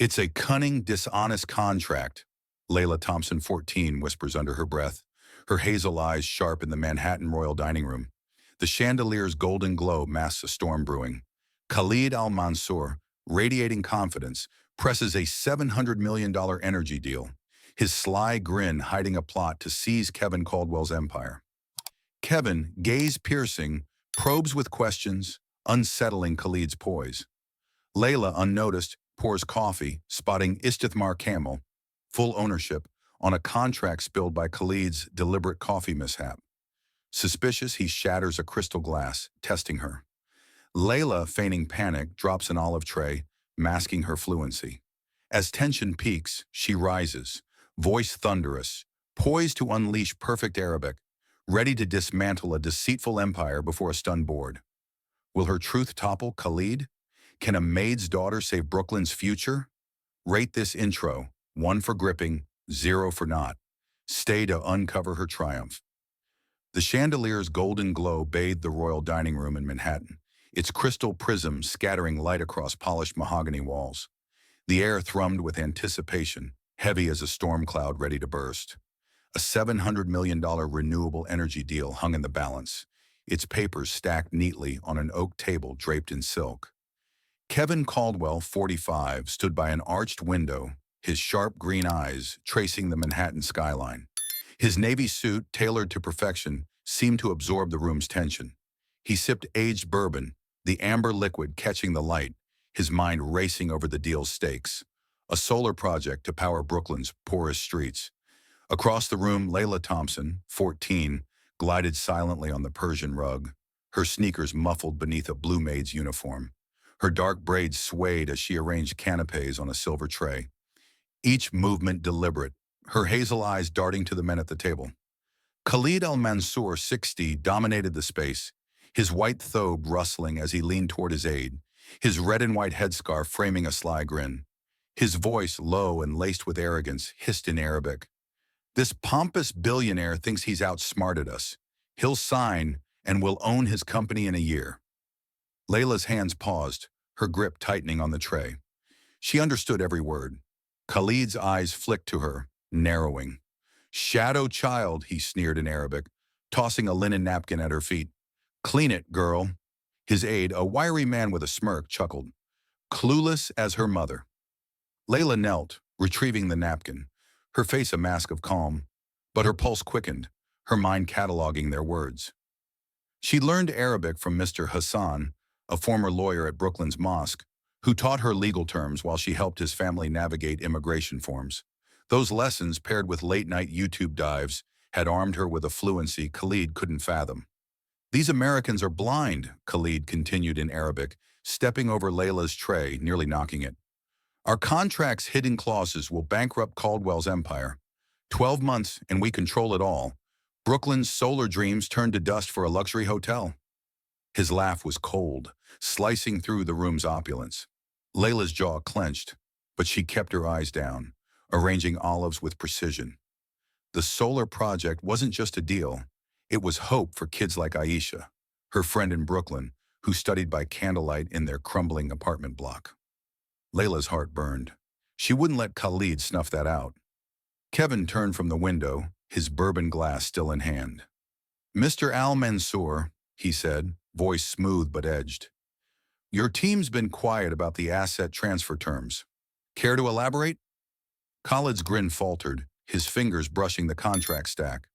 It's a cunning, dishonest contract, Layla Thompson, 14, whispers under her breath, her hazel eyes sharp in the Manhattan Royal dining room. The chandelier's golden glow masks a storm brewing. Khalid al-Mansour, radiating confidence, presses a $700 million energy deal, his sly grin hiding a plot to seize Kevin Caldwell's empire. Kevin, gaze piercing, probes with questions, unsettling Khalid's poise. Layla, unnoticed, pours coffee, spotting Istithmar Camel, full ownership, on a contract spilled by Khalid's deliberate coffee mishap. Suspicious, he shatters a crystal glass, testing her. Layla, feigning panic, drops an olive tray, masking her fluency. As tension peaks, she rises, voice thunderous, poised to unleash perfect Arabic, ready to dismantle a deceitful empire before a stunned board. Will her truth topple Khalid? Can a maid's daughter save Brooklyn's future? Rate this intro, 1 for gripping, 0 for not. Stay to uncover her triumph. The chandelier's golden glow bathed the royal dining room in Manhattan, its crystal prisms scattering light across polished mahogany walls. The air thrummed with anticipation, heavy as a storm cloud ready to burst. A $700 million renewable energy deal hung in the balance, its papers stacked neatly on an oak table draped in silk. Kevin Caldwell, 45, stood by an arched window, his sharp green eyes tracing the Manhattan skyline. His navy suit, tailored to perfection, seemed to absorb the room's tension. He sipped aged bourbon, the amber liquid catching the light, his mind racing over the deal's stakes. A solar project to power Brooklyn's poorest streets. Across the room, Layla Thompson, 14, glided silently on the Persian rug, her sneakers muffled beneath a blue maid's uniform. Her dark braids swayed as she arranged canapes on a silver tray, each movement deliberate, her hazel eyes darting to the men at the table. Khalid al-Mansour, 60, dominated the space, his white thobe rustling as he leaned toward his aide, his red and white headscarf framing a sly grin. His voice, low and laced with arrogance, hissed in Arabic. This pompous billionaire thinks he's outsmarted us. He'll sign, and we'll own his company in a year. Layla's hands paused, her grip tightening on the tray. She understood every word. Khalid's eyes flicked to her, narrowing. Shadow child, he sneered in Arabic, tossing a linen napkin at her feet. Clean it, girl. His aide, a wiry man with a smirk, chuckled. Clueless as her mother. Layla knelt, retrieving the napkin, her face a mask of calm, but her pulse quickened, her mind cataloging their words. She learned Arabic from Mr. Hassan, a former lawyer at Brooklyn's mosque, who taught her legal terms while she helped his family navigate immigration forms. Those lessons, paired with late-night YouTube dives, had armed her with a fluency Khalid couldn't fathom. These Americans are blind, Khalid continued in Arabic, stepping over Layla's tray, nearly knocking it. Our contract's hidden clauses will bankrupt Caldwell's empire. 12 months, and we control it all. Brooklyn's solar dreams turned to dust for a luxury hotel. His laugh was cold, slicing through the room's opulence. Layla's jaw clenched, but she kept her eyes down, arranging olives with precision. The solar project wasn't just a deal. It was hope for kids like Aisha, her friend in Brooklyn, who studied by candlelight in their crumbling apartment block. Layla's heart burned. She wouldn't let Khalid snuff that out. Kevin turned from the window, his bourbon glass still in hand. Mr. Al-Mansour, he said, voice smooth but edged. Your team's been quiet about the asset transfer terms. Care to elaborate? Khalid's grin faltered, his fingers brushing the contract stack.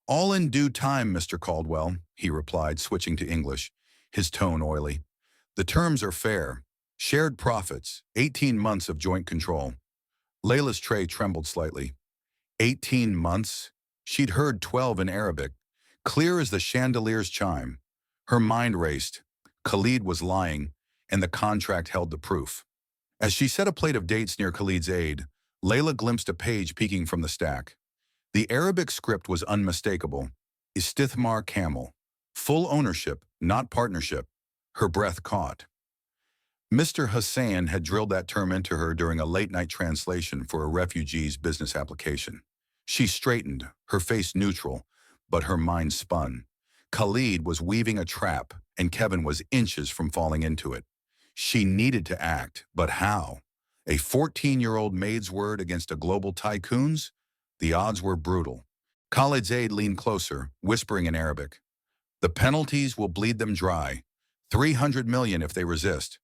All in due time, Mr. Caldwell, he replied, switching to English, his tone oily. The terms are fair. Shared profits, 18 months of joint control. Layla's tray trembled slightly. 18 months? She'd heard 12 in Arabic, clear as the chandelier's chime. Her mind raced. Khalid was lying, and the contract held the proof. As she set a plate of dates near Khalid's aide, Layla glimpsed a page peeking from the stack. The Arabic script was unmistakable. Istithmar Camel. Full ownership, not partnership. Her breath caught. Mr. Hassan had drilled that term into her during a late-night translation for a refugee's business application. She straightened, her face neutral, but her mind spun. Khalid was weaving a trap, and Kevin was inches from falling into it. She needed to act, but how? A 14-year-old maid's word against a global tycoon's? The odds were brutal. Khalid's aide leaned closer, whispering in Arabic. The penalties will bleed them dry. 300 million if they resist.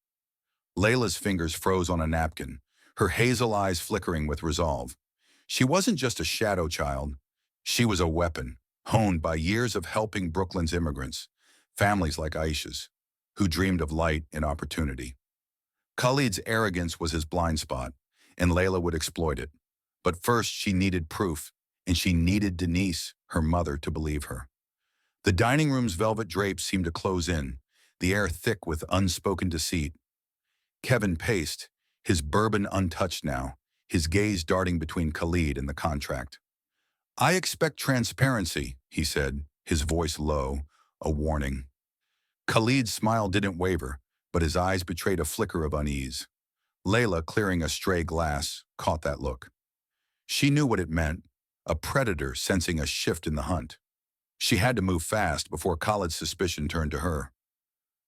Layla's fingers froze on a napkin, her hazel eyes flickering with resolve. She wasn't just a shadow child. She was a weapon, honed by years of helping Brooklyn's immigrants, families like Aisha's, who dreamed of light and opportunity. Khalid's arrogance was his blind spot, and Layla would exploit it. But first, she needed proof, and she needed Denise, her mother, to believe her. The dining room's velvet drapes seemed to close in, the air thick with unspoken deceit. Kevin paced, his bourbon untouched now, his gaze darting between Khalid and the contract. I expect transparency, he said, his voice low, a warning. Khalid's smile didn't waver, but his eyes betrayed a flicker of unease. Layla, clearing a stray glass, caught that look. She knew what it meant, a predator sensing a shift in the hunt. She had to move fast before Khalid's suspicion turned to her.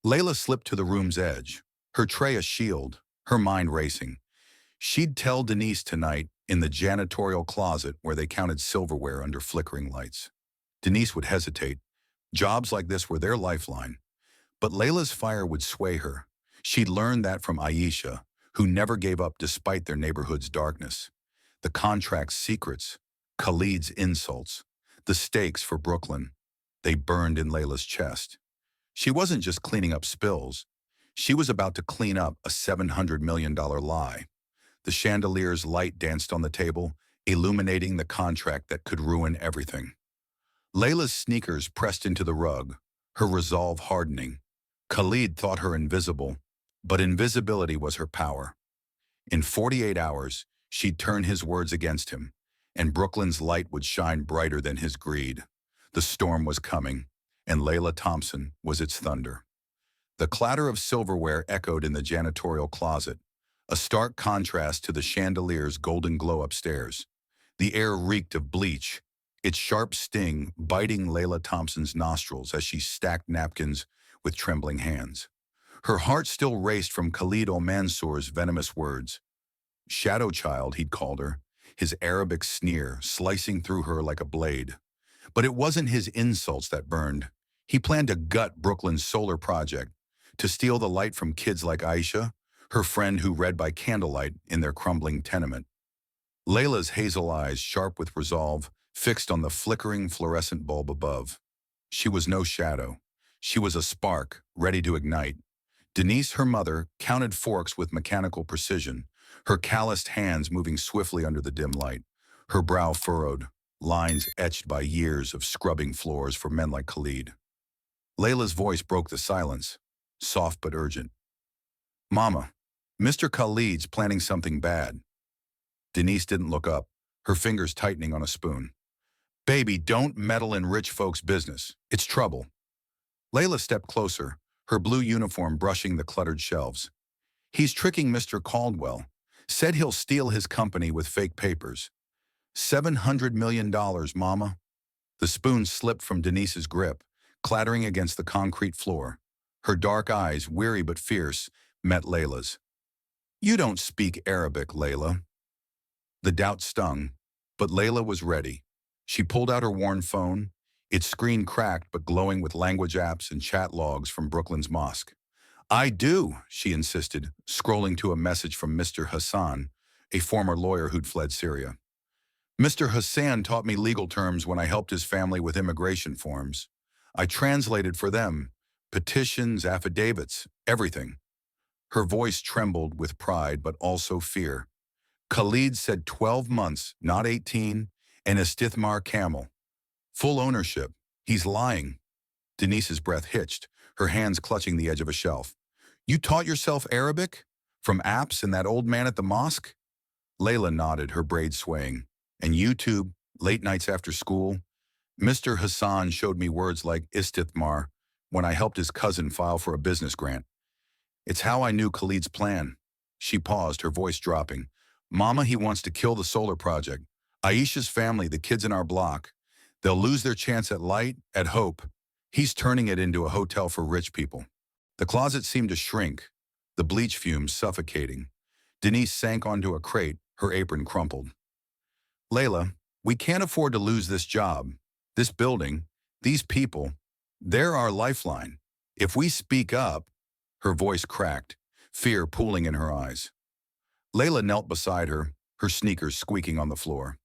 Layla slipped to the room's edge, her tray a shield, her mind racing. She'd tell Denise tonight in the janitorial closet where they counted silverware under flickering lights. Denise would hesitate. Jobs like this were their lifeline. But Layla's fire would sway her. She'd learned that from Aisha, who never gave up despite their neighborhood's darkness. The contract's secrets, Khalid's insults, the stakes for Brooklyn. They burned in Layla's chest. She wasn't just cleaning up spills. She was about to clean up a $700 million lie. The chandelier's light danced on the table, illuminating the contract that could ruin everything. Layla's sneakers pressed into the rug, her resolve hardening. Khalid thought her invisible, but invisibility was her power. In 48 hours, she'd turn his words against him, and Brooklyn's light would shine brighter than his greed. The storm was coming, and Layla Thompson was its thunder. The clatter of silverware echoed in the janitorial closet, a stark contrast to the chandelier's golden glow upstairs. The air reeked of bleach, its sharp sting biting Layla Thompson's nostrils as she stacked napkins with trembling hands. Her heart still raced from Khalid al-Mansour's venomous words. Shadow child, he'd called her, his Arabic sneer slicing through her like a blade. But it wasn't his insults that burned. He planned to gut Brooklyn's solar project, to steal the light from kids like Aisha, her friend who read by candlelight in their crumbling tenement. Layla's hazel eyes, sharp with resolve, fixed on the flickering fluorescent bulb above. She was no shadow. She was a spark, ready to ignite. Denise, her mother, counted forks with mechanical precision, her calloused hands moving swiftly under the dim light, her brow furrowed, lines etched by years of scrubbing floors for men like Khalid. Layla's voice broke the silence, soft but urgent. Mama, Mr. Khalid's planning something bad. Denise didn't look up, her fingers tightening on a spoon. Baby, don't meddle in rich folks' business. It's trouble. Layla stepped closer, her blue uniform brushing the cluttered shelves. He's tricking Mr. Caldwell. Said he'll steal his company with fake papers. $700 million, Mama. The spoon slipped from Denise's grip, clattering against the concrete floor. Her dark eyes, weary but fierce, met Layla's. You don't speak Arabic, Layla. The doubt stung, but Layla was ready. She pulled out her worn phone, its screen cracked but glowing with language apps and chat logs from Brooklyn's mosque. I do, she insisted, scrolling to a message from Mr. Hassan, a former lawyer who'd fled Syria. Mr. Hassan taught me legal terms when I helped his family with immigration forms. I translated for them, petitions, affidavits, everything. Her voice trembled with pride but also fear. Khalid said 12 months, not 18, and a Stithmar camel. Full ownership. He's lying. Denise's breath hitched, her hands clutching the edge of a shelf. You taught yourself Arabic? From apps and that old man at the mosque? Layla nodded, her braids swaying. And YouTube, late nights after school? Mr. Hassan showed me words like Istithmar when I helped his cousin file for a business grant. It's how I knew Khalid's plan. She paused, her voice dropping. Mama, he wants to kill the solar project. Aisha's family, the kids in our block. They'll lose their chance at light, at hope. He's turning it into a hotel for rich people. The closet seemed to shrink, the bleach fumes suffocating. Denise sank onto a crate, her apron crumpled. Layla, we can't afford to lose this job. This building, these people, they're our lifeline. If we speak up, her voice cracked, fear pooling in her eyes. Layla knelt beside her, her sneakers squeaking on the floor.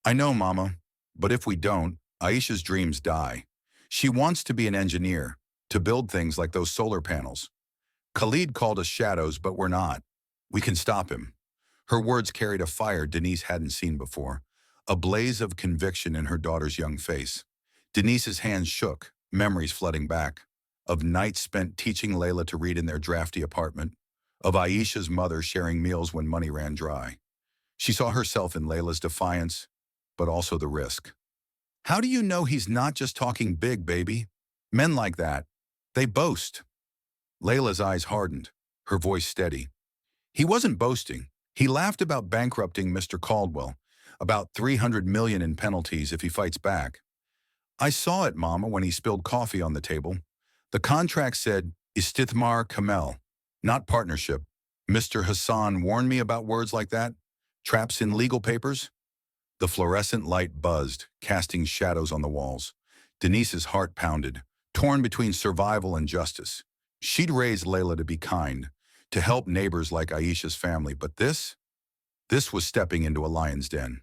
I know, Mama, but if we don't, Aisha's dreams die. She wants to be an engineer, to build things like those solar panels. Khalid called us shadows, but we're not. We can stop him. Her words carried a fire Denise hadn't seen before, a blaze of conviction in her daughter's young face. Denise's hands shook, memories flooding back, of nights spent teaching Layla to read in their drafty apartment, of Aisha's mother sharing meals when money ran dry. She saw herself in Layla's defiance, but also the risk. How do you know he's not just talking big, baby? Men like that, they boast. Layla's eyes hardened, her voice steady. He wasn't boasting. He laughed about bankrupting Mr. Caldwell, about $300 million in penalties if he fights back. I saw it, Mama, when he spilled coffee on the table. The contract said, Istithmar Kamel, not partnership. Mr. Hassan warned me about words like that. Traps in legal papers. The fluorescent light buzzed, casting shadows on the walls. Denise's heart pounded, torn between survival and justice. She'd raised Layla to be kind, to help neighbors like Aisha's family, but this was stepping into a lion's den.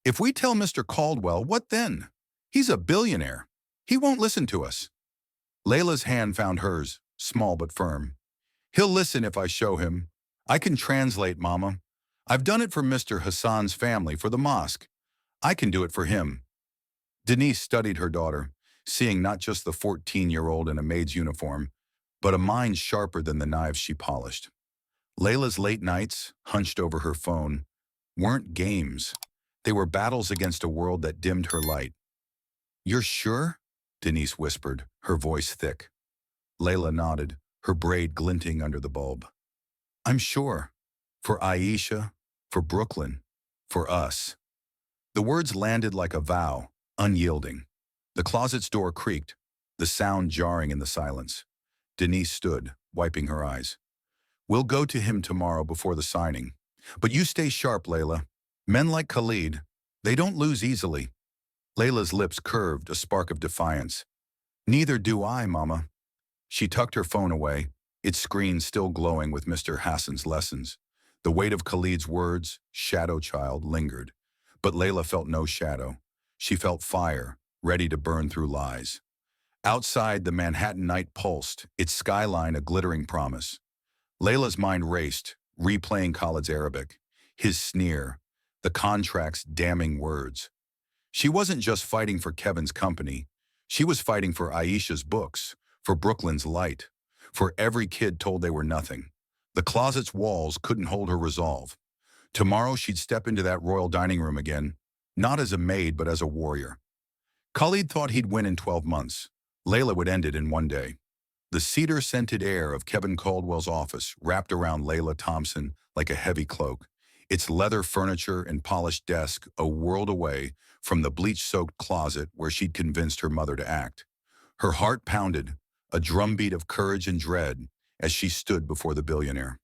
If we tell Mr. Caldwell, what then? He's a billionaire. He won't listen to us. Layla's hand found hers, small but firm. He'll listen if I show him. I can translate, Mama. I've done it for Mr. Hassan's family, for the mosque. I can do it for him. Denise studied her daughter, seeing not just the 14-year-old in a maid's uniform, but a mind sharper than the knives she polished. Layla's late nights, hunched over her phone, weren't games. They were battles against a world that dimmed her light. You're sure? Denise whispered, her voice thick. Layla nodded, her braid glinting under the bulb. I'm sure. For Aisha, for Brooklyn, for us. The words landed like a vow, unyielding. The closet's door creaked, the sound jarring in the silence. Denise stood, wiping her eyes. We'll go to him tomorrow before the signing. But you stay sharp, Layla. Men like Khalid, they don't lose easily. Layla's lips curved, a spark of defiance. Neither do I, Mama. She tucked her phone away, its screen still glowing with Mr. Hassan's lessons. The weight of Khalid's words, shadow child, lingered. But Layla felt no shadow. She felt fire, ready to burn through lies. Outside, the Manhattan night pulsed, its skyline a glittering promise. Layla's mind raced, replaying Khalid's Arabic, his sneer, the contract's damning words. She wasn't just fighting for Kevin's company. She was fighting for Aisha's books, for Brooklyn's light, for every kid told they were nothing. The closet's walls couldn't hold her resolve. Tomorrow she'd step into that royal dining room again, not as a maid but as a warrior. Khalid thought he'd win in 12 months. Layla would end it in one day. The cedar-scented air of Kevin Caldwell's office wrapped around Layla Thompson like a heavy cloak, its leather furniture and polished desk a world away from the bleach-soaked closet where she'd convinced her mother to act. Her heart pounded, a drumbeat of courage and dread, as she stood before the billionaire.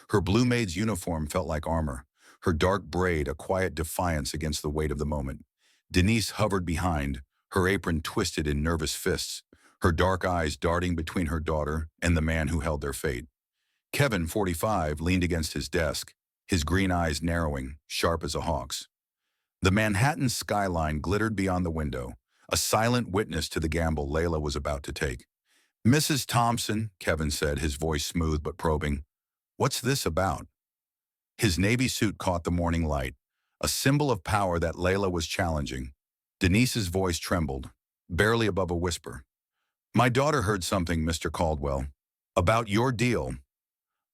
Her blue maid's uniform felt like armor, her dark braid a quiet defiance against the weight of the moment. Denise hovered behind, her apron twisted in nervous fists, her dark eyes darting between her daughter and the man who held their fate. Kevin, 45, leaned against his desk, his green eyes narrowing, sharp as a hawk's. The Manhattan skyline glittered beyond the window, a silent witness to the gamble Layla was about to take. Mrs. Thompson, Kevin said, his voice smooth but probing. What's this about? His navy suit caught the morning light, a symbol of power that Layla was challenging. Denise's voice trembled, barely above a whisper. My daughter heard something, Mr. Caldwell. About your deal.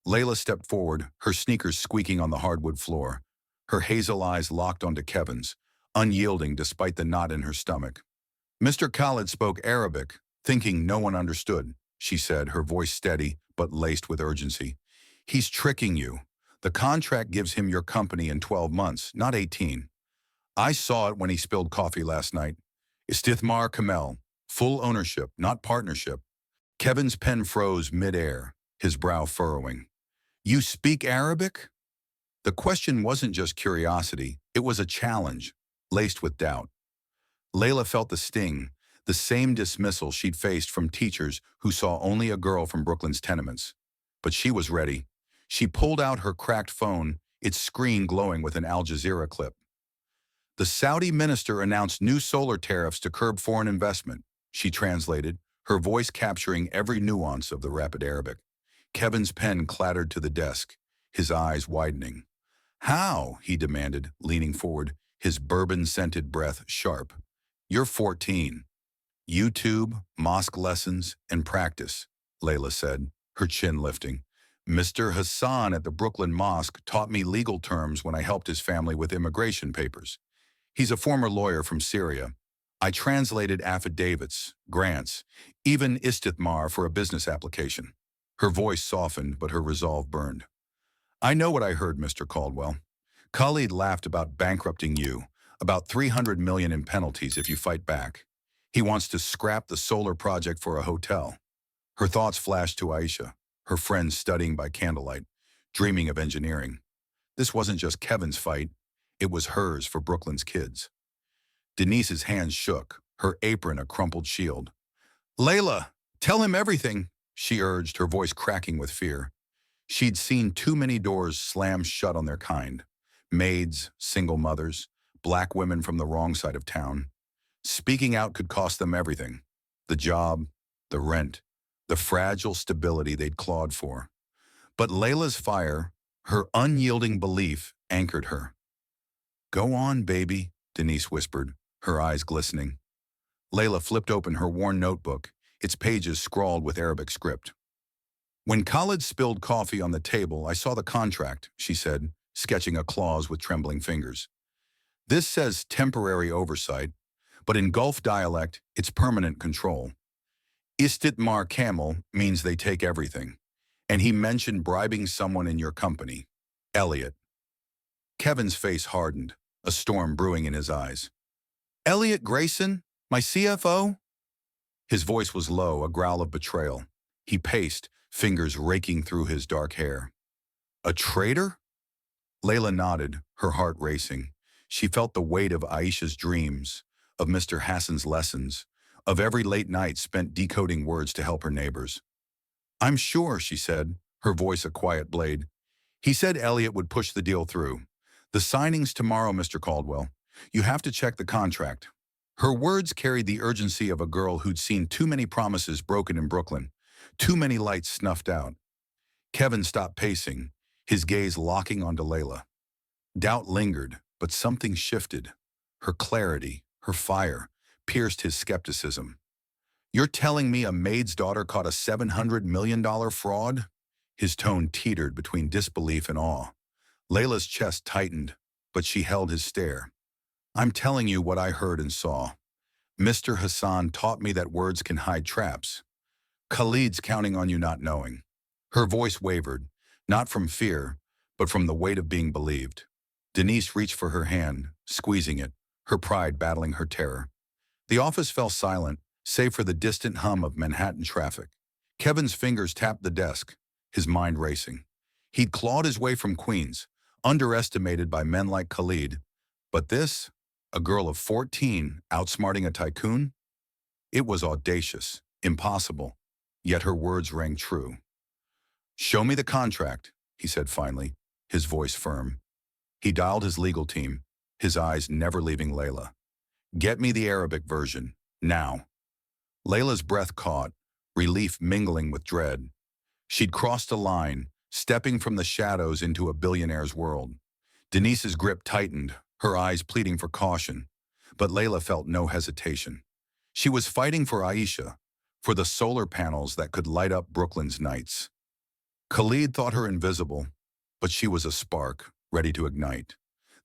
Layla stepped forward, her sneakers squeaking on the hardwood floor, her hazel eyes locked onto Kevin's, unyielding despite the knot in her stomach. Mr. Khalid spoke Arabic, thinking no one understood, she said, her voice steady but laced with urgency. He's tricking you. The contract gives him your company in 12 months, not 18. I saw it when he spilled coffee last night. Istithmar Kamel, full ownership, not partnership. Kevin's pen froze mid-air, his brow furrowing. You speak Arabic? The question wasn't just curiosity, it was a challenge, laced with doubt. Layla felt the sting, the same dismissal she'd faced from teachers who saw only a girl from Brooklyn's tenements. But she was ready. She pulled out her cracked phone, its screen glowing with an Al Jazeera clip. The Saudi minister announced new solar tariffs to curb foreign investment, she translated, her voice capturing every nuance of the rapid Arabic. Kevin's pen clattered to the desk, his eyes widening. How? He demanded, leaning forward, his bourbon-scented breath sharp. You're 14. YouTube, mosque lessons, and practice, Layla said, her chin lifting. Mr. Hassan at the Brooklyn Mosque taught me legal terms when I helped his family with immigration papers. He's a former lawyer from Syria. I translated affidavits, grants, even istithmar for a business application. Her voice softened, but her resolve burned. I know what I heard, Mr. Caldwell. Khalid laughed about bankrupting you, about $300 million in penalties if you fight back. He wants to scrap the solar project for a hotel. Her thoughts flashed to Aisha, her friend studying by candlelight, dreaming of engineering. This wasn't just Kevin's fight, it was hers for Brooklyn's kids. Denise's hands shook, her apron a crumpled shield. Layla, tell him everything, she urged, her voice cracking with fear. She'd seen too many doors slam shut on their kind. Maids, single mothers, black women from the wrong side of town. Speaking out could cost them everything. The job, the rent, the fragile stability they'd clawed for. But Layla's fire, her unyielding belief, anchored her. Go on, baby, Denise whispered, her eyes glistening. Layla flipped open her worn notebook, its pages scrawled with Arabic script. When Khalid spilled coffee on the table, I saw the contract, she said, sketching a clause with trembling fingers. This says temporary oversight, but in Gulf dialect, it's permanent control. Istitmar Camel means they take everything. And he mentioned bribing someone in your company, Elliot. Kevin's face hardened, a storm brewing in his eyes. Elliot Grayson? My CFO? His voice was low, a growl of betrayal. He paced, fingers raking through his dark hair. A traitor? Layla nodded, her heart racing. She felt the weight of Aisha's dreams, of Mr. Hassan's lessons, of every late night spent decoding words to help her neighbors. I'm sure, she said, her voice a quiet blade. He said Elliot would push the deal through. The signing's tomorrow, Mr. Caldwell. You have to check the contract. Her words carried the urgency of a girl who'd seen too many promises broken in Brooklyn, too many lights snuffed out. Kevin stopped pacing, his gaze locking onto Layla. Doubt lingered, but something shifted. Her clarity, her fire, pierced his skepticism. You're telling me a maid's daughter caught a $700 million fraud? His tone teetered between disbelief and awe. Layla's chest tightened, but she held his stare. I'm telling you what I heard and saw. Mr. Hassan taught me that words can hide traps. Khalid's counting on you not knowing. Her voice wavered, not from fear, but from the weight of being believed. Denise reached for her hand, squeezing it, her pride battling her terror. The office fell silent, save for the distant hum of Manhattan traffic. Kevin's fingers tapped the desk, his mind racing. He'd clawed his way from Queens, underestimated by men like Khalid. But this, a girl of 14, outsmarting a tycoon? It was audacious, impossible, yet her words rang true. Show me the contract, he said finally, his voice firm. He dialed his legal team, his eyes never leaving Layla. Get me the Arabic version, now. Layla's breath caught, relief mingling with dread. She'd crossed a line, stepping from the shadows into a billionaire's world. Denise's grip tightened, her eyes pleading for caution. But Layla felt no hesitation. She was fighting for Aisha, for the solar panels that could light up Brooklyn's nights. Khalid thought her invisible, but she was a spark, ready to ignite.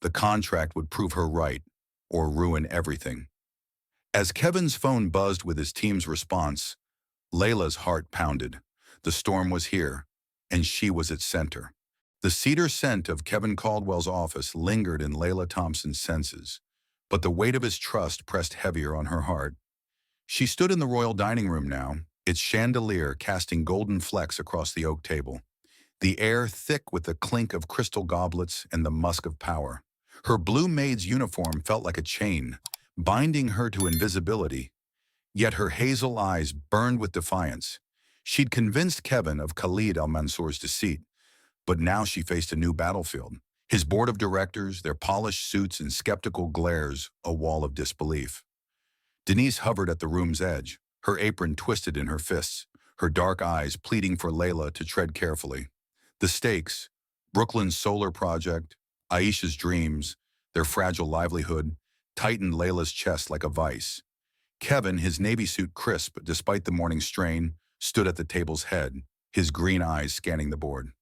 The contract would prove her right, or ruin everything. As Kevin's phone buzzed with his team's response, Layla's heart pounded. The storm was here, and she was its center. The cedar scent of Kevin Caldwell's office lingered in Layla Thompson's senses, but the weight of his trust pressed heavier on her heart. She stood in the royal dining room now, its chandelier casting golden flecks across the oak table. the air thick with the clink of crystal goblets and the musk of power. Her blue maid's uniform felt like a chain, binding her to invisibility, yet her hazel eyes burned with defiance. She'd convinced Kevin of Khalid al-Mansour's deceit, but now she faced a new battlefield. His board of directors, their polished suits and skeptical glares, a wall of disbelief. Denise hovered at the room's edge, her apron twisted in her fists, her dark eyes pleading for Layla to tread carefully. The stakes, Brooklyn's solar project, Aisha's dreams, their fragile livelihood, tightened Layla's chest like a vice. Kevin, his navy suit crisp despite the morning's strain, stood at the table's head, his green eyes scanning the board.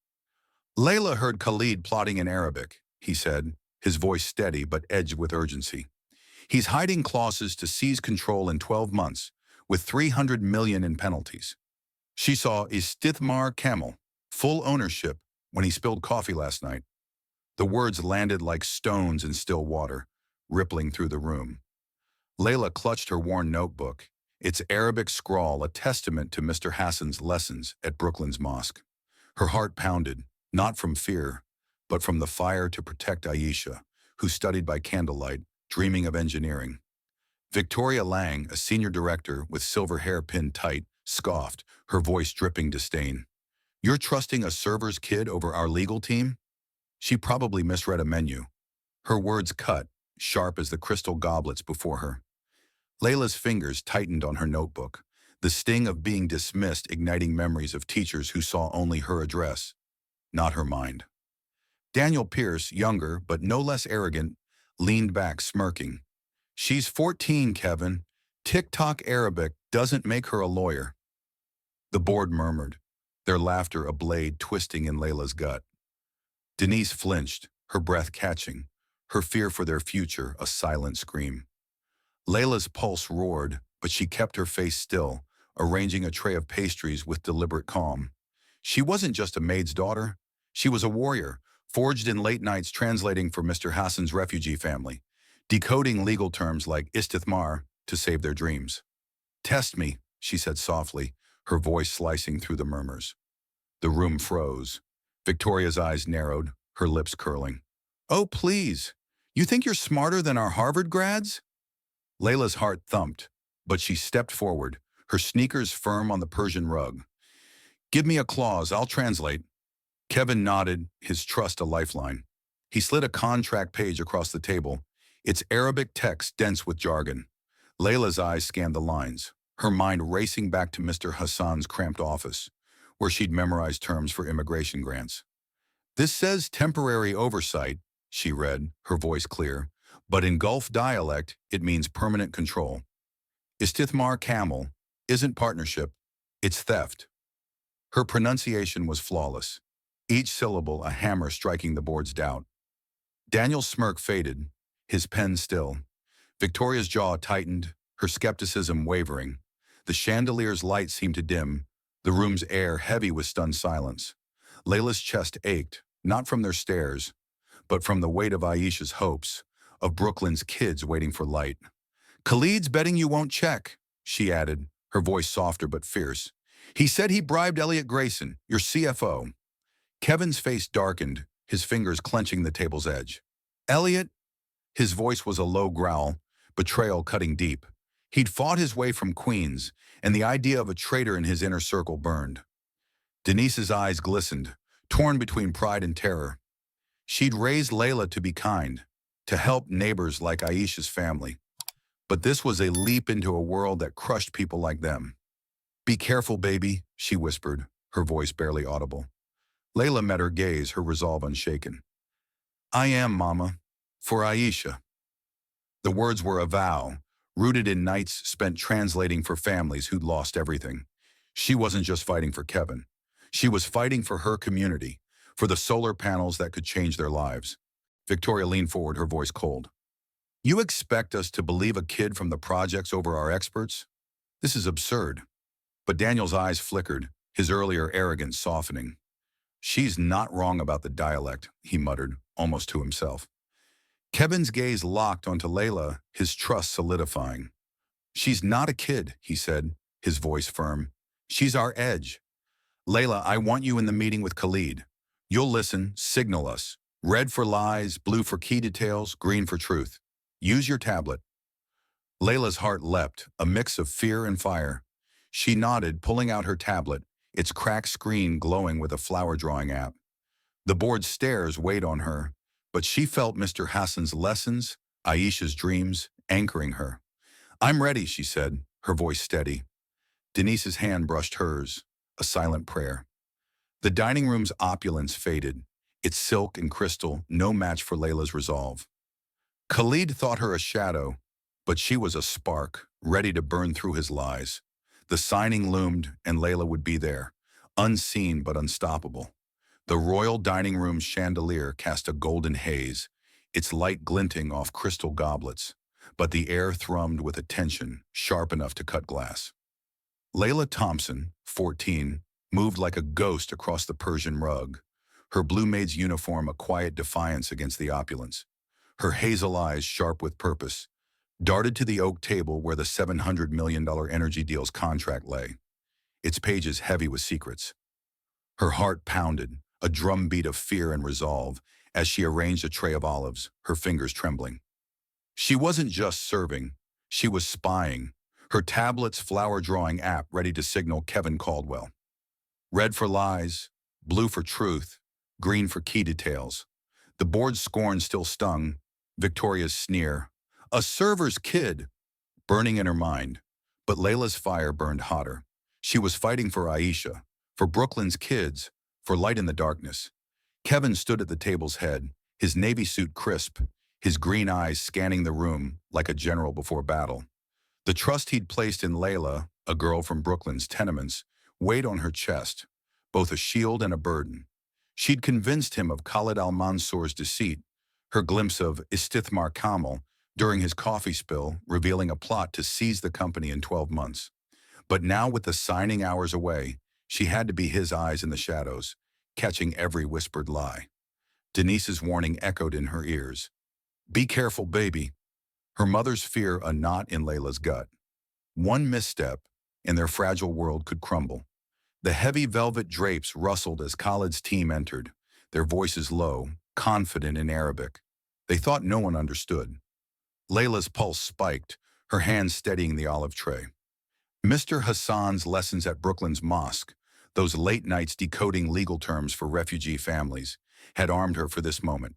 Layla heard Khalid plotting in Arabic, he said, his voice steady but edged with urgency. He's hiding clauses to seize control in 12 months, with 300 million in penalties. She saw Istithmar Camel, full ownership, when he spilled coffee last night. The words landed like stones in still water, rippling through the room. Layla clutched her worn notebook, its Arabic scrawl a testament to Mr. Hassan's lessons at Brooklyn's mosque. Her heart pounded, not from fear, but from the fire to protect Aisha, who studied by candlelight, dreaming of engineering. Victoria Lang, a senior director with silver hair pinned tight, scoffed, her voice dripping disdain. "You're trusting a server's kid over our legal team?" She probably misread a menu. Her words cut, sharp as the crystal goblets before her. Layla's fingers tightened on her notebook, the sting of being dismissed igniting memories of teachers who saw only her address, not her mind. Daniel Pierce, younger but no less arrogant, leaned back smirking. "She's 14, Kevin. TikTok Arabic doesn't make her a lawyer." The board murmured, their laughter a blade twisting in Layla's gut. Denise flinched, her breath catching, her fear for their future a silent scream. Layla's pulse roared, but she kept her face still, arranging a tray of pastries with deliberate calm. She wasn't just a maid's daughter. She was a warrior, forged in late nights translating for Mr. Hassan's refugee family, decoding legal terms like istithmar to save their dreams. "Test me," she said softly, her voice slicing through the murmurs. The room froze. Victoria's eyes narrowed, her lips curling. "Oh, please. You think you're smarter than our Harvard grads?" Layla's heart thumped, but she stepped forward, her sneakers firm on the Persian rug. "Give me a clause, I'll translate." Kevin nodded, his trust a lifeline. He slid a contract page across the table, its Arabic text dense with jargon. Layla's eyes scanned the lines, her mind racing back to Mr. Hassan's cramped office, where she'd memorized terms for immigration grants. "This says temporary oversight," she read, her voice clear, "but in Gulf dialect, it means permanent control. Istithmar Camel isn't partnership, it's theft." Her pronunciation was flawless, each syllable a hammer striking the board's doubt. Daniel's smirk faded, his pen still. Victoria's jaw tightened, her skepticism wavering. The chandelier's light seemed to dim, the room's air heavy with stunned silence. Layla's chest ached, not from their stares, but from the weight of Aisha's hopes, of Brooklyn's kids waiting for light. "Khalid's betting you won't check," she added, her voice softer but fierce. "He said he bribed Elliot Grayson, your CFO." Kevin's face darkened, his fingers clenching the table's edge. "Elliot?" His voice was a low growl, betrayal cutting deep. He'd fought his way from Queens, and the idea of a traitor in his inner circle burned. Denise's eyes glistened, torn between pride and terror. She'd raised Layla to be kind, to help neighbors like Aisha's family. But this was a leap into a world that crushed people like them. "Be careful, baby," she whispered, her voice barely audible. Layla met her gaze, her resolve unshaken. "I am, Mama, for Aisha." The words were a vow, rooted in nights spent translating for families who'd lost everything. She wasn't just fighting for Kevin. She was fighting for her community, for the solar panels that could change their lives. Victoria leaned forward, her voice cold. "You expect us to believe a kid from the projects over our experts? This is absurd." But Daniel's eyes flickered, his earlier arrogance softening. "She's not wrong about the dialect," he muttered, almost to himself. Kevin's gaze locked onto Layla, his trust solidifying. "She's not a kid," he said, his voice firm. "She's our edge. Layla, I want you in the meeting with Khalid. You'll listen, signal us. Red for lies, blue for key details, green for truth. Use your tablet. Layla's heart leapt, a mix of fear and fire. She nodded, pulling out her tablet, its cracked screen glowing with a flower drawing app. The board's stares weighed on her, but she felt Mr. Hassan's lessons, Aisha's dreams, anchoring her. I'm ready, she said, her voice steady. Denise's hand brushed hers, a silent prayer. The dining room's opulence faded, its silk and crystal no match for Layla's resolve. Khalid thought her a shadow, but she was a spark, ready to burn through his lies. The signing loomed, and Layla would be there, unseen but unstoppable. The royal dining room's chandelier cast a golden haze, its light glinting off crystal goblets, but the air thrummed with a tension sharp enough to cut glass. Layla Thompson, 14, moved like a ghost across the Persian rug, her blue maid's uniform a quiet defiance against the opulence. Her hazel eyes, sharp with purpose, darted to the oak table where the $700 million energy deal's contract lay, its pages heavy with secrets. Her heart pounded, a drumbeat of fear and resolve, as she arranged a tray of olives, her fingers trembling. She wasn't just serving, she was spying, her tablet's flower-drawing app ready to signal Kevin Caldwell. Red for lies, blue for truth, green for key details. The board's scorn still stung, Victoria's sneer, a server's kid, burning in her mind. But Layla's fire burned hotter. She was fighting for Aisha, for Brooklyn's kids, for light in the darkness. Kevin stood at the table's head, his navy suit crisp, his green eyes scanning the room like a general before battle. The trust he'd placed in Layla, a girl from Brooklyn's tenements, weighed on her chest, both a shield and a burden. She'd convinced him of Khalid al-Mansour's deceit, her glimpse of Istithmar Kamal during his coffee spill revealing a plot to seize the company in 12 months. But now with the signing hours away, she had to be his eyes in the shadows, catching every whispered lie. Denise's warning echoed in her ears. Be careful, baby. Her mother's fear a knot in Layla's gut. One misstep, and their fragile world could crumble. The heavy velvet drapes rustled as Khalid's team entered, their voices low, confident in Arabic. They thought no one understood. Layla's pulse spiked, her hand steadying the olive tray. Mr. Hassan's lessons at Brooklyn's mosque, those late nights decoding legal terms for refugee families, had armed her for this moment.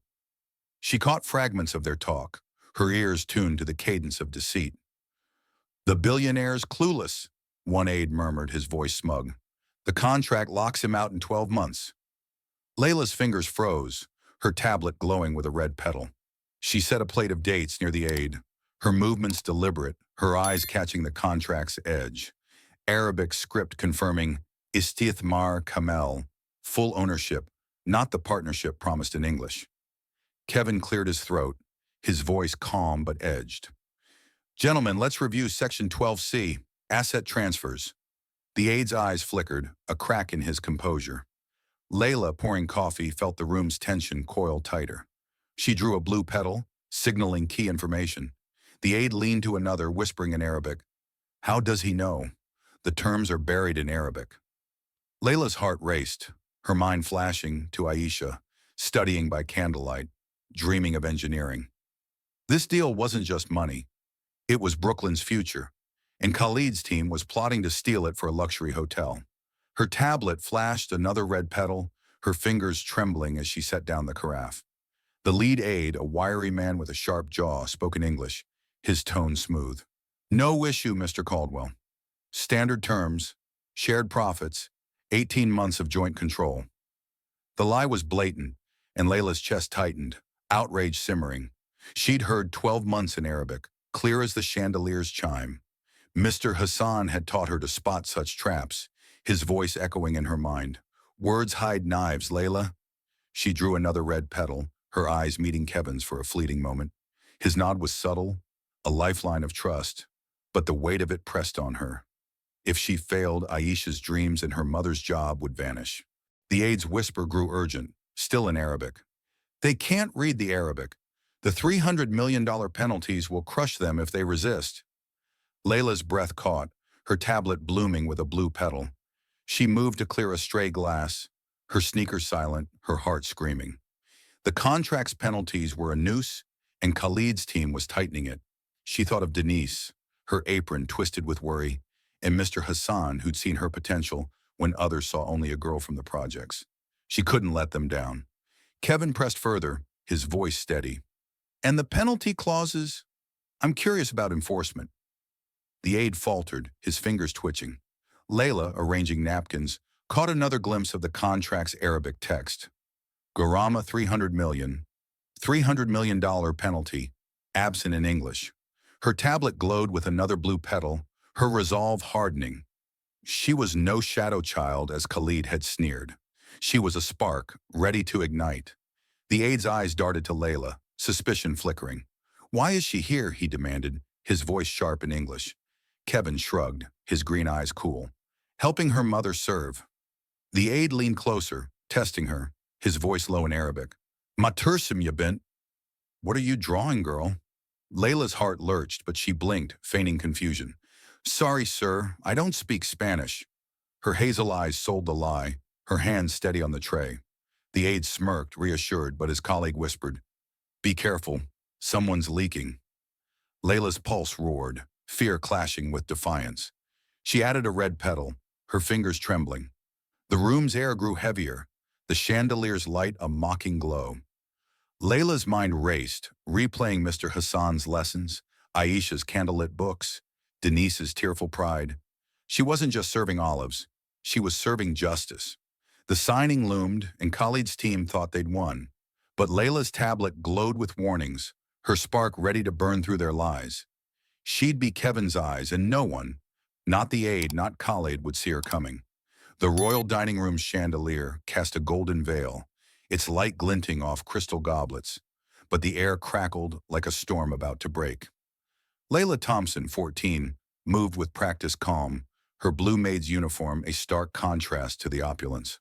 She caught fragments of their talk, her ears tuned to the cadence of deceit. The billionaire's clueless, one aide murmured, his voice smug. The contract locks him out in 12 months. Layla's fingers froze, her tablet glowing with a red petal. She set a plate of dates near the aide, her movements deliberate, her eyes catching the contract's edge. Arabic script confirming Istithmar Kamal, full ownership, not the partnership promised in English. Kevin cleared his throat, his voice calm but edged. Gentlemen, let's review Section 12C, Asset Transfers. The aide's eyes flickered, a crack in his composure. Layla, pouring coffee, felt the room's tension coil tighter. She drew a blue petal, signaling key information. The aide leaned to another, whispering in Arabic. How does he know? The terms are buried in Arabic. Layla's heart raced, her mind flashing to Aisha, studying by candlelight, dreaming of engineering. This deal wasn't just money. It was Brooklyn's future, and Khalid's team was plotting to steal it for a luxury hotel. Her tablet flashed another red petal, her fingers trembling as she set down the carafe. The lead aide, a wiry man with a sharp jaw, spoke in English, his tone smooth. No issue, Mr. Caldwell. Standard terms, shared profits, 18 months of joint control. The lie was blatant, and Layla's chest tightened, outrage simmering. She'd heard 12 months in Arabic, clear as the chandelier's chime. Mr. Hassan had taught her to spot such traps, his voice echoing in her mind. Words hide knives, Layla. She drew another red petal, her eyes meeting Kevin's for a fleeting moment. His nod was subtle, a lifeline of trust, but the weight of it pressed on her. If she failed, Aisha's dreams and her mother's job would vanish. The aide's whisper grew urgent, still in Arabic. They can't read the Arabic. The $300 million penalties will crush them if they resist. Layla's breath caught, her tablet blooming with a blue petal. She moved to clear a stray glass, her sneakers silent, her heart screaming. The contract's penalties were a noose, and Khalid's team was tightening it. She thought of Denise, her apron twisted with worry, and Mr. Hassan, who'd seen her potential when others saw only a girl from the projects. She couldn't let them down. Kevin pressed further, his voice steady. And the penalty clauses? I'm curious about enforcement. The aide faltered, his fingers twitching. Layla, arranging napkins, caught another glimpse of the contract's Arabic text. Garama 300 million, $300 million penalty, absent in English. Her tablet glowed with another blue petal, her resolve hardening. She was no shadow child as Khalid had sneered. She was a spark, ready to ignite. The aide's eyes darted to Layla, suspicion flickering. Why is she here, he demanded, his voice sharp in English. Kevin shrugged, his green eyes cool. Helping her mother serve. The aide leaned closer, testing her, his voice low in Arabic. Matursim ya bint. What are you drawing, girl? Layla's heart lurched, but she blinked, feigning confusion. Sorry, sir, I don't speak Spanish. Her hazel eyes sold the lie, her hands steady on the tray. The aide smirked, reassured, but his colleague whispered, Be careful, someone's leaking. Layla's pulse roared, fear clashing with defiance. She added a red petal, her fingers trembling. The room's air grew heavier, the chandelier's light a mocking glow. Layla's mind raced, replaying Mr. Hassan's lessons, Aisha's candlelit books, Denise's tearful pride. She wasn't just serving olives, she was serving justice. The signing loomed, and Khalid's team thought they'd won. But Layla's tablet glowed with warnings, her spark ready to burn through their lies. She'd be Kevin's eyes, and no one, not the aide, not Khalid, would see her coming. The royal dining room's chandelier cast a golden veil, its light glinting off crystal goblets, but the air crackled like a storm about to break. Layla Thompson, 14, moved with practiced calm, her blue maid's uniform a stark contrast to the opulence.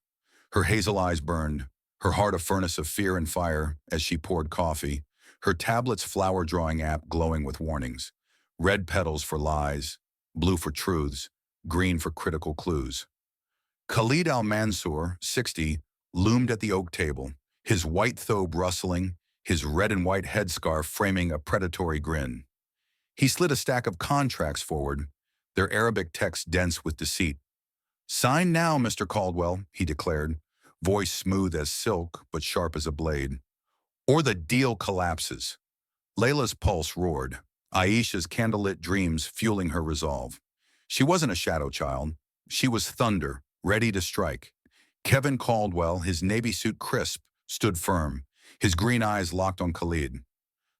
Her hazel eyes burned, her heart a furnace of fear and fire as she poured coffee, her tablet's flower-drawing app glowing with warnings. Red petals for lies, blue for truths, green for critical clues. Khalid al-Mansour, 60, loomed at the oak table, his white thobe rustling, his red and white headscarf framing a predatory grin. He slid a stack of contracts forward, their Arabic text dense with deceit. Sign now, Mr. Caldwell, he declared, voice smooth as silk but sharp as a blade. Or the deal collapses. Layla's pulse roared, Aisha's candlelit dreams fueling her resolve. She wasn't a shadow child. She was thunder, ready to strike. Kevin Caldwell, his navy suit crisp, stood firm, his green eyes locked on Khalid.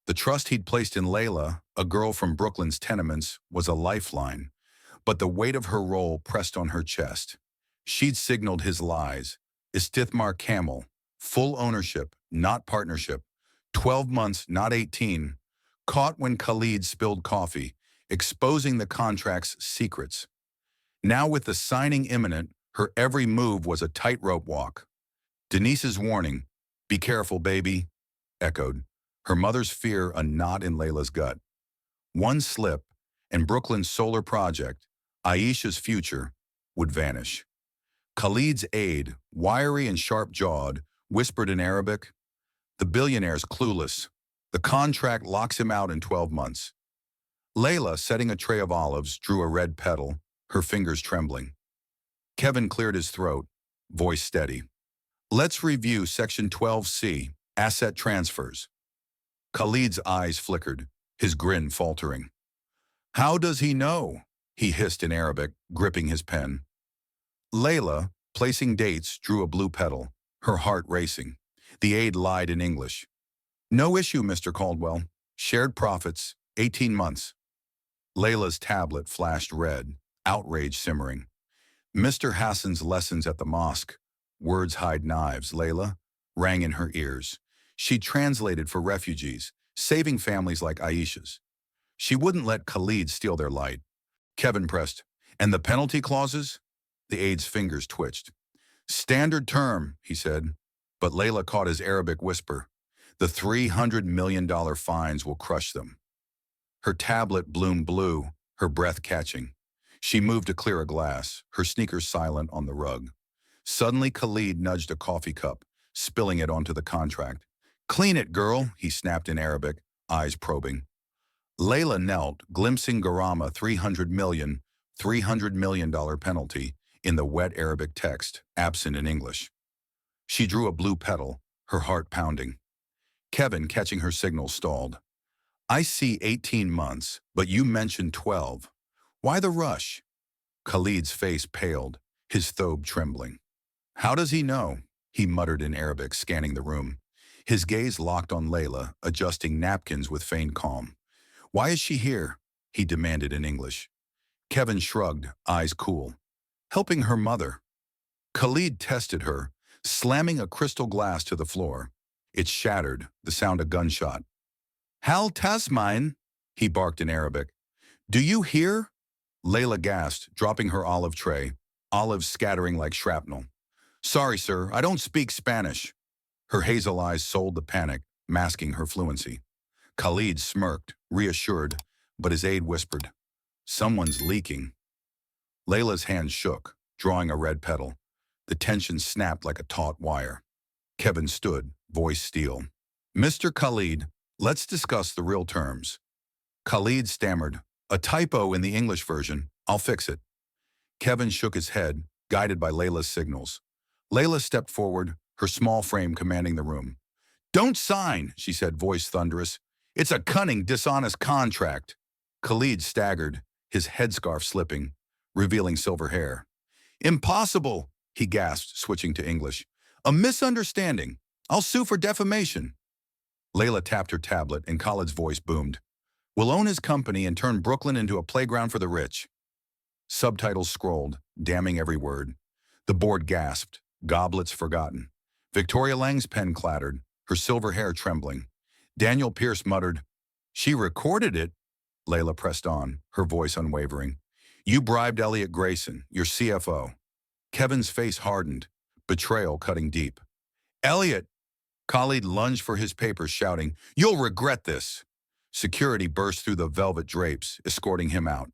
The trust he'd placed in Layla, a girl from Brooklyn's tenements, was a lifeline, but the weight of her role pressed on her chest. She'd signaled his lies, Istithmar Camel, full ownership, not partnership, 12 months, not 18, caught when Khalid spilled coffee, exposing the contract's secrets. Now with the signing imminent, her every move was a tightrope walk. Denise's warning, be careful, baby, echoed, her mother's fear a knot in Layla's gut. One slip, and Brooklyn's solar project, Aisha's future, would vanish. Khalid's aide, wiry and sharp-jawed, whispered in Arabic, the billionaire's clueless. The contract locks him out in 12 months. Layla, setting a tray of olives, drew a red petal, her fingers trembling. Kevin cleared his throat, voice steady. Let's review Section 12C, Asset Transfers. Khalid's eyes flickered, his grin faltering. How does he know? He hissed in Arabic, gripping his pen. Layla, placing dates, drew a blue petal, her heart racing. The aide lied in English. No issue, Mr. Caldwell. Shared profits, 18 months. Layla's tablet flashed red, outrage simmering. Mr. Hassan's lessons at the mosque, words hide knives, Layla, rang in her ears. She translated for refugees, saving families like Aisha's. She wouldn't let Khalid steal their light. Kevin pressed, and the penalty clauses? The aide's fingers twitched. Standard term, he said, but Layla caught his Arabic whisper. The $300 million fines will crush them. Her tablet bloomed blue, her breath catching. She moved to clear a glass, her sneakers silent on the rug. Suddenly, Khalid nudged a coffee cup, spilling it onto the contract. "Clean it, girl," he snapped in Arabic, eyes probing. Layla knelt, glimpsing Garama $300 million penalty in the wet Arabic text, absent in English. She drew a blue petal, her heart pounding. Kevin, catching her signal, stalled. "I see 18 months, but you mentioned 12. Why the rush?" Khalid's face paled, his thobe trembling. "How does he know?" he muttered in Arabic, scanning the room. His gaze locked on Layla, adjusting napkins with feigned calm. "Why is she here?" he demanded in English. Kevin shrugged, eyes cool. "Helping her mother." Khalid tested her, slamming a crystal glass to the floor. It shattered, the sound a gunshot. "Hal Tasmine," he barked in Arabic. "Do you hear?" Layla gasped, dropping her olive tray, olives scattering like shrapnel. "Sorry, sir, I don't speak Spanish." Her hazel eyes sold the panic, masking her fluency. Khalid smirked, reassured, but his aide whispered, "Someone's leaking." Layla's hand shook, drawing a red petal. The tension snapped like a taut wire. Kevin stood, voice steel. "Mr. Khalid, let's discuss the real terms." Khalid stammered, "A typo in the English version. I'll fix it." Kevin shook his head, guided by Layla's signals. Layla stepped forward, her small frame commanding the room. "Don't sign," she said, voice thunderous. "It's a cunning, dishonest contract." Khalid staggered, his headscarf slipping, revealing silver hair. "Impossible," he gasped, switching to English. "A misunderstanding. I'll sue for defamation." Layla tapped her tablet, and Khalid's voice boomed. "We'll own his company and turn Brooklyn into a playground for the rich." Subtitles scrolled, damning every word. The board gasped, goblets forgotten. Victoria Lang's pen clattered, her silver hair trembling. Daniel Pierce muttered, "She recorded it." Layla pressed on, her voice unwavering. "You bribed Elliot Grayson, your CFO." Kevin's face hardened, betrayal cutting deep. "Elliot!" Khalid lunged for his papers, shouting, "You'll regret this." Security burst through the velvet drapes, escorting him out.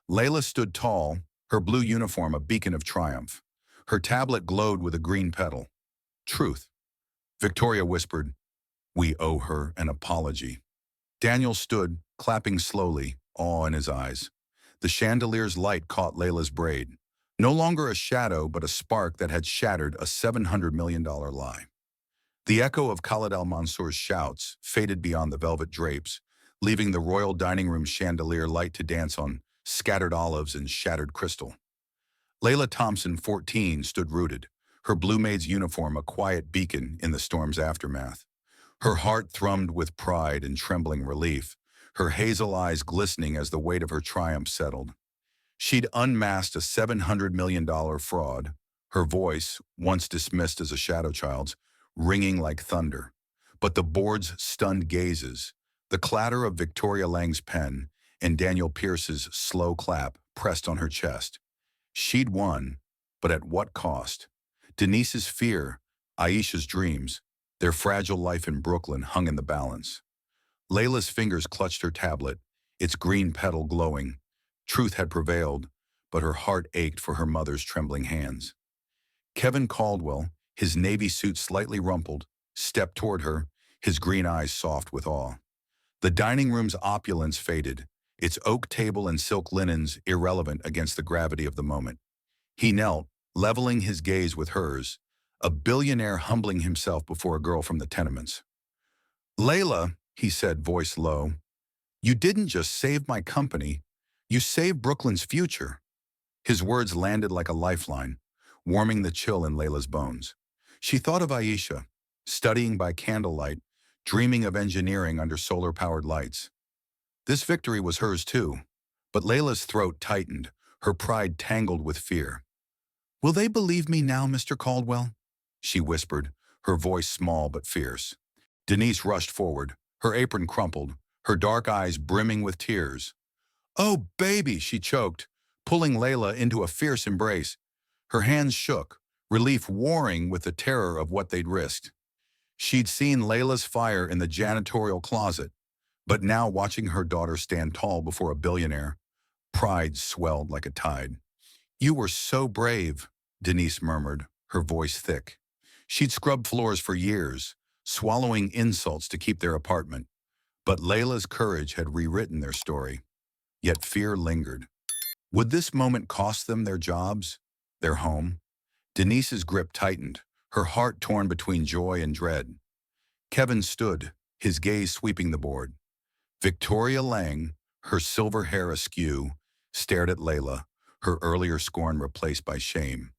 Layla stood tall, her blue uniform a beacon of triumph. Her tablet glowed with a green petal. "Truth." Victoria whispered, "We owe her an apology." Daniel stood, clapping slowly, awe in his eyes. The chandelier's light caught Layla's braid. No longer a shadow, but a spark that had shattered a $700 million lie. The echo of Khalid al-Mansour's shouts faded beyond the velvet drapes, leaving the royal dining room chandelier light to dance on scattered olives and shattered crystal. Layla Thompson, 14, stood rooted, her blue maid's uniform a quiet beacon in the storm's aftermath. Her heart thrummed with pride and trembling relief, her hazel eyes glistening as the weight of her triumph settled. She'd unmasked a $700 million fraud, her voice, once dismissed as a shadow child's, ringing like thunder. But the board's stunned gazes, the clatter of Victoria Lang's pen, and Daniel Pierce's slow clap pressed on her chest. She'd won, but at what cost? Denise's fear, Aisha's dreams, their fragile life in Brooklyn hung in the balance. Layla's fingers clutched her tablet, its green petal glowing. Truth had prevailed, but her heart ached for her mother's trembling hands. Kevin Caldwell, his navy suit slightly rumpled, stepped toward her, his green eyes soft with awe. The dining room's opulence faded, its oak table and silk linens irrelevant against the gravity of the moment. He knelt, leveling his gaze with hers, a billionaire humbling himself before a girl from the tenements. "Layla," he said, voice low, "you didn't just save my company, you saved Brooklyn's future." His words landed like a lifeline, warming the chill in Layla's bones. She thought of Aisha, studying by candlelight, dreaming of engineering under solar-powered lights. This victory was hers too, but Layla's throat tightened, her pride tangled with fear. "Will they believe me now, Mr. Caldwell?" she whispered, her voice small but fierce. Denise rushed forward, her apron crumpled, her dark eyes brimming with tears. "Oh, baby," she choked, pulling Layla into a fierce embrace. Her hands shook, relief warring with the terror of what they'd risked. She'd seen Layla's fire in the janitorial closet, but now watching her daughter stand tall before a billionaire, pride swelled like a tide. "You were so brave," Denise murmured, her voice thick. She'd scrubbed floors for years, swallowing insults to keep their apartment. But Layla's courage had rewritten their story. Yet fear lingered. Would this moment cost them their jobs, their home? Denise's grip tightened, her heart torn between joy and dread. Kevin stood, his gaze sweeping the board. Victoria Lang, her silver hair askew, stared at Layla, her earlier scorn replaced by shame.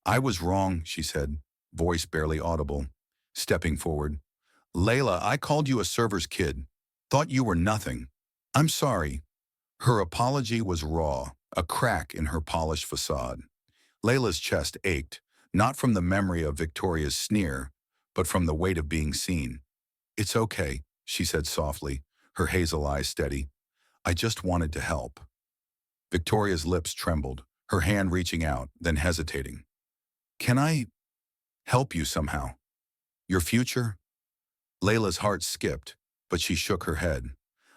"I was wrong," she said, voice barely audible. Stepping forward. "Layla, I called you a server's kid. Thought you were nothing. I'm sorry." Her apology was raw, a crack in her polished facade. Layla's chest ached, not from the memory of Victoria's sneer, but from the weight of being seen. "It's okay," she said softly, her hazel eyes steady. "I just wanted to help." Victoria's lips trembled, her hand reaching out, then hesitating. "Can I help you somehow? Your future?" Layla's heart skipped, but she shook her head.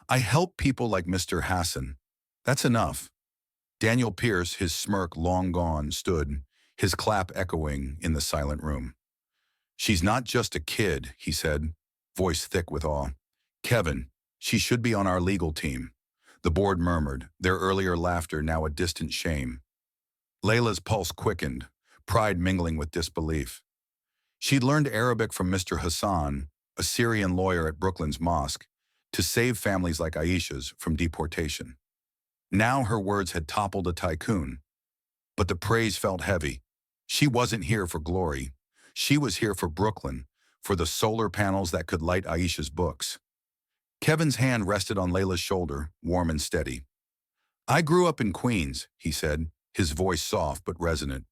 "I help people like Mr. Hassan. That's enough." Daniel Pierce, his smirk long gone, stood, his clap echoing in the silent room. "She's not just a kid," he said, voice thick with awe. "Kevin, she should be on our legal team." The board murmured, their earlier laughter now a distant shame. Layla's pulse quickened, pride mingling with disbelief. She'd learned Arabic from Mr. Hassan, a Syrian lawyer at Brooklyn's mosque, to save families like Aisha's from deportation. Now her words had toppled a tycoon. But the praise felt heavy. She wasn't here for glory. She was here for Brooklyn, for the solar panels that could light Aisha's books. Kevin's hand rested on Layla's shoulder, warm and steady. "I grew up in Queens," he said, his voice soft but resonant.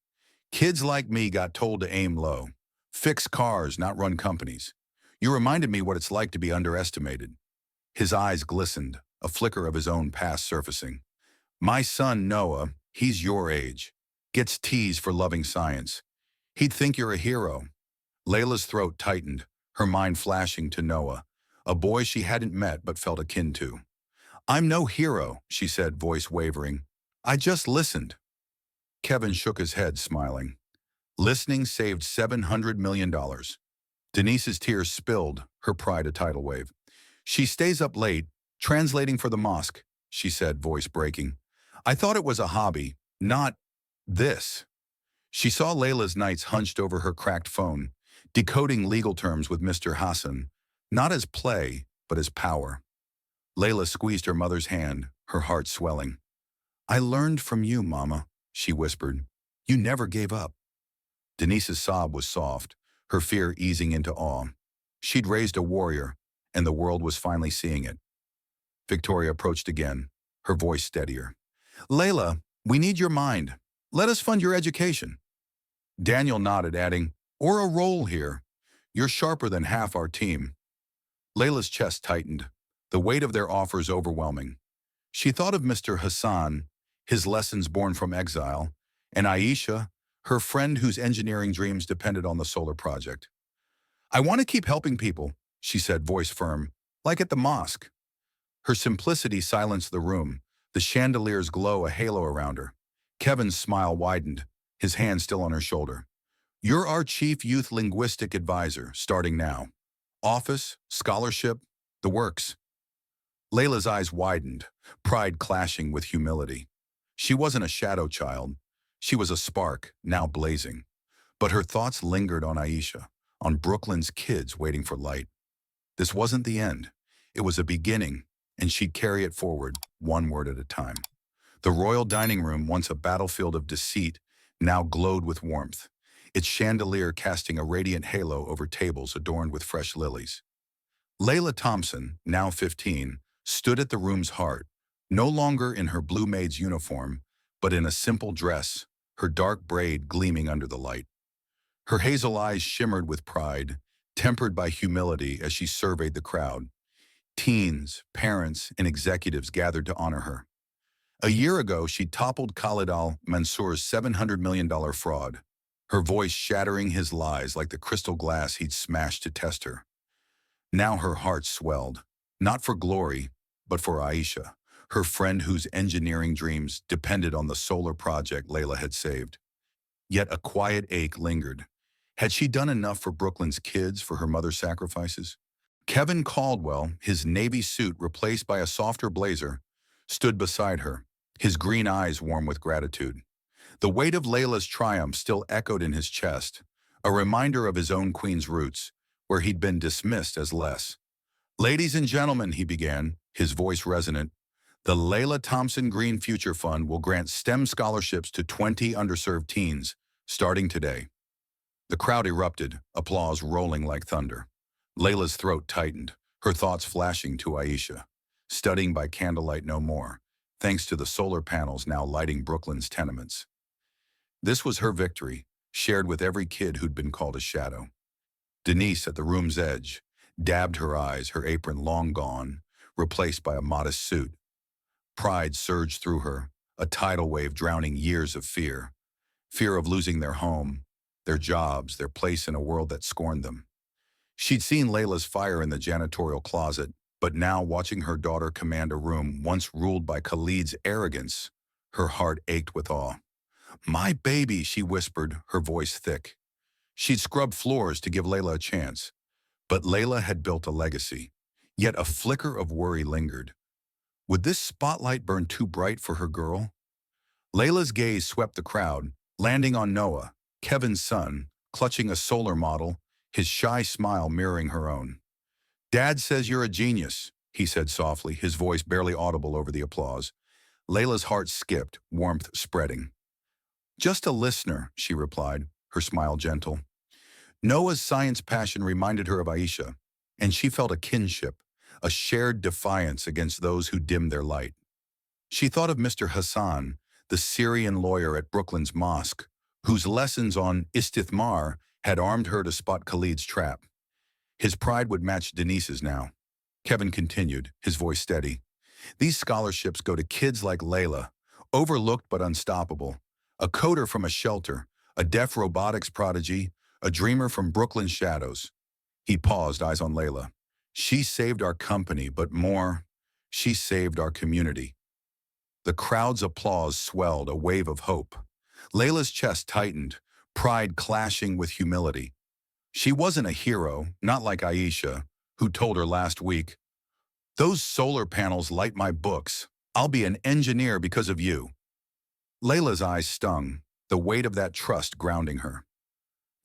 "Kids like me got told to aim low. Fix cars, not run companies. You reminded me what it's like to be underestimated." His eyes glistened, a flicker of his own past surfacing. "My son, Noah, he's your age. Gets teased for loving science. He'd think you're a hero." Layla's throat tightened, her mind flashing to Noah, a boy she hadn't met but felt akin to. "I'm no hero," she said, voice wavering. "I just listened." Kevin shook his head, smiling. "Listening saved $700 million. Denise's tears spilled, her pride a tidal wave. "She stays up late, translating for the mosque," she said, voice breaking. "I thought it was a hobby, not this." She saw Layla's nights hunched over her cracked phone, decoding legal terms with Mr. Hassan, not as play, but as power. Layla squeezed her mother's hand, her heart swelling. "I learned from you, Mama," she whispered. "You never gave up." Denise's sob was soft, her fear easing into awe. She'd raised a warrior, and the world was finally seeing it. Victoria approached again, her voice steadier. "Layla, we need your mind. Let us fund your education." Daniel nodded, adding, "Or a role here. You're sharper than half our team." Layla's chest tightened, the weight of their offers overwhelming. She thought of Mr. Hassan, his lessons born from exile, and Aisha, her friend whose engineering dreams depended on the solar project. "I want to keep helping people," she said, voice firm, "like at the mosque." Her simplicity silenced the room, the chandelier's glow a halo around her. Kevin's smile widened, his hand still on her shoulder. "You're our chief youth linguistic advisor, starting now. Office, scholarship, the works." Layla's eyes widened, pride clashing with humility. She wasn't a shadow child. She was a spark, now blazing. But her thoughts lingered on Aisha, on Brooklyn's kids waiting for light. This wasn't the end. It was a beginning, and she'd carry it forward, one word at a time. The royal dining room, once a battlefield of deceit, now glowed with warmth, its chandelier casting a radiant halo over tables adorned with fresh lilies. Layla Thompson, now 15, stood at the room's heart, no longer in her blue maid's uniform, but in a simple dress, her dark braid gleaming under the light. Her hazel eyes shimmered with pride, tempered by humility as she surveyed the crowd. Teens, parents, and executives gathered to honor her. A year ago, she toppled Khalid al-Mansour's $700 million fraud, her voice shattering his lies like the crystal glass he'd smashed to test her. Now her heart swelled, not for glory, but for Aisha, her friend whose engineering dreams depended on the solar project Layla had saved. Yet a quiet ache lingered. Had she done enough for Brooklyn's kids for her mother's sacrifices? Kevin Caldwell, his navy suit replaced by a softer blazer, stood beside her, his green eyes warm with gratitude. The weight of Layla's triumph still echoed in his chest, a reminder of his own queen's roots, where he'd been dismissed as less. "Ladies and gentlemen," he began, his voice resonant, "the Layla Thompson Green Future Fund will grant STEM scholarships to 20 underserved teens, starting today." The crowd erupted, applause rolling like thunder. Layla's throat tightened, her thoughts flashing to Aisha. Studying by candlelight no more, thanks to the solar panels now lighting Brooklyn's tenements. This was her victory, shared with every kid who'd been called a shadow. Denise, at the room's edge, dabbed her eyes, her apron long gone, replaced by a modest suit. Pride surged through her, a tidal wave drowning years of fear. Fear of losing their home, their jobs, their place in a world that scorned them. She'd seen Layla's fire in the janitorial closet, but now watching her daughter command a room once ruled by Khalid's arrogance, her heart ached with awe. "My baby," she whispered, her voice thick. She'd scrubbed floors to give Layla a chance, but Layla had built a legacy. Yet a flicker of worry lingered. Would this spotlight burn too bright for her girl? Layla's gaze swept the crowd, landing on Noah, Kevin's son, clutching a solar model, his shy smile mirroring her own. "Dad says you're a genius," he said softly, his voice barely audible over the applause. Layla's heart skipped, warmth spreading. "Just a listener," she replied, her smile gentle. Noah's science passion reminded her of Aisha, and she felt a kinship, a shared defiance against those who dimmed their light. She thought of Mr. Hassan, the Syrian lawyer at Brooklyn's mosque, whose lessons on istithmar had armed her to spot Khalid's trap. His pride would match Denise's now. Kevin continued, his voice steady. "These scholarships go to kids like Layla, overlooked but unstoppable, a coder from a shelter, a deaf robotics prodigy, a dreamer from Brooklyn's shadows." He paused, eyes on Layla. "She saved our company, but more, she saved our community." The crowd's applause swelled, a wave of hope. Layla's chest tightened, pride clashing with humility. She wasn't a hero, not like Aisha, who told her last week, "Those solar panels light my books. I'll be an engineer because of you." Layla's eyes stung, the weight of that trust grounding her.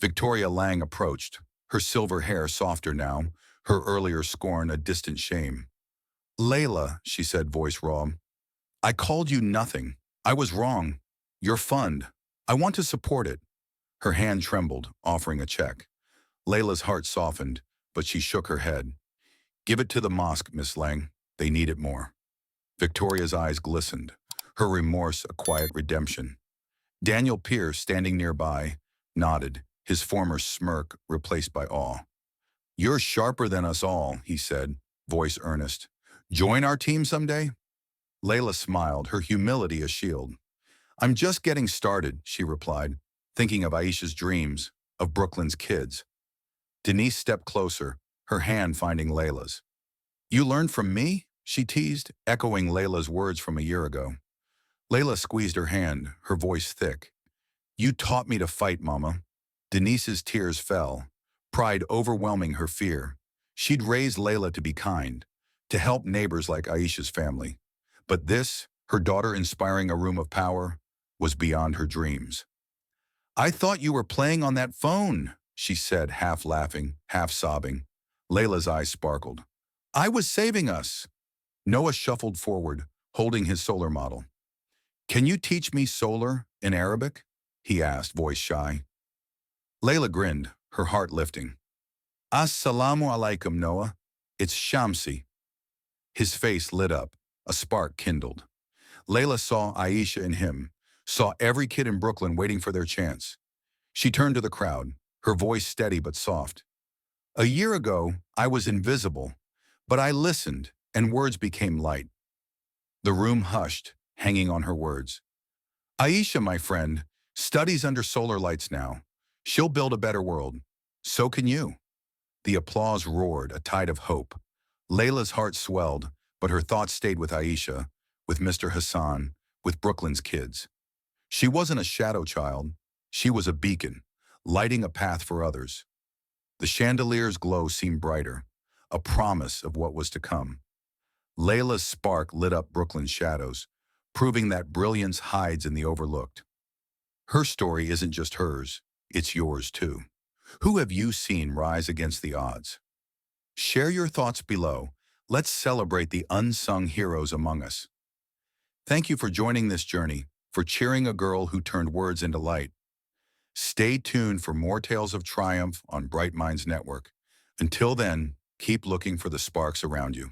Victoria Lang approached, her silver hair softer now, her earlier scorn a distant shame. "Layla," she said, voice raw, "I called you nothing. I was wrong. Your fund. I want to support it." Her hand trembled, offering a check. Layla's heart softened, but she shook her head. "Give it to the mosque, Miss Lang. They need it more." Victoria's eyes glistened, her remorse a quiet redemption. Daniel Pierce, standing nearby, nodded, his former smirk replaced by awe. "You're sharper than us all," he said, voice earnest. "Join our team someday?" Layla smiled, her humility a shield. "I'm just getting started," she replied, thinking of Aisha's dreams, of Brooklyn's kids. Denise stepped closer, her hand finding Layla's. "You learned from me?" she teased, echoing Layla's words from a year ago. Layla squeezed her hand, her voice thick. "You taught me to fight, Mama." Denise's tears fell, pride overwhelming her fear. She'd raised Layla to be kind, to help neighbors like Aisha's family. But this, her daughter inspiring a room of power, was beyond her dreams. "I thought you were playing on that phone," she said, half laughing, half sobbing. Layla's eyes sparkled. "I was saving us." Noah shuffled forward, holding his solar model. "Can you teach me solar in Arabic?" he asked, voice shy. Layla grinned, her heart lifting. "Assalamu alaikum, Noah. It's Shamsi." His face lit up, a spark kindled. Layla saw Aisha in him, saw every kid in Brooklyn waiting for their chance. She turned to the crowd, her voice steady but soft. "A year ago, I was invisible, but I listened, and words became light." The room hushed, hanging on her words. "Aisha, my friend, studies under solar lights now. She'll build a better world. So can you." The applause roared, a tide of hope. Layla's heart swelled, but her thoughts stayed with Aisha, with Mr. Hassan, with Brooklyn's kids. She wasn't a shadow child. She was a beacon, lighting a path for others. The chandelier's glow seemed brighter, a promise of what was to come. Layla's spark lit up Brooklyn's shadows, proving that brilliance hides in the overlooked. Her story isn't just hers, it's yours too. Who have you seen rise against the odds? Share your thoughts below. Let's celebrate the unsung heroes among us. Thank you for joining this journey, for cheering a girl who turned words into light. Stay tuned for more tales of triumph on Bright Minds Network. Until then, keep looking for the sparks around you.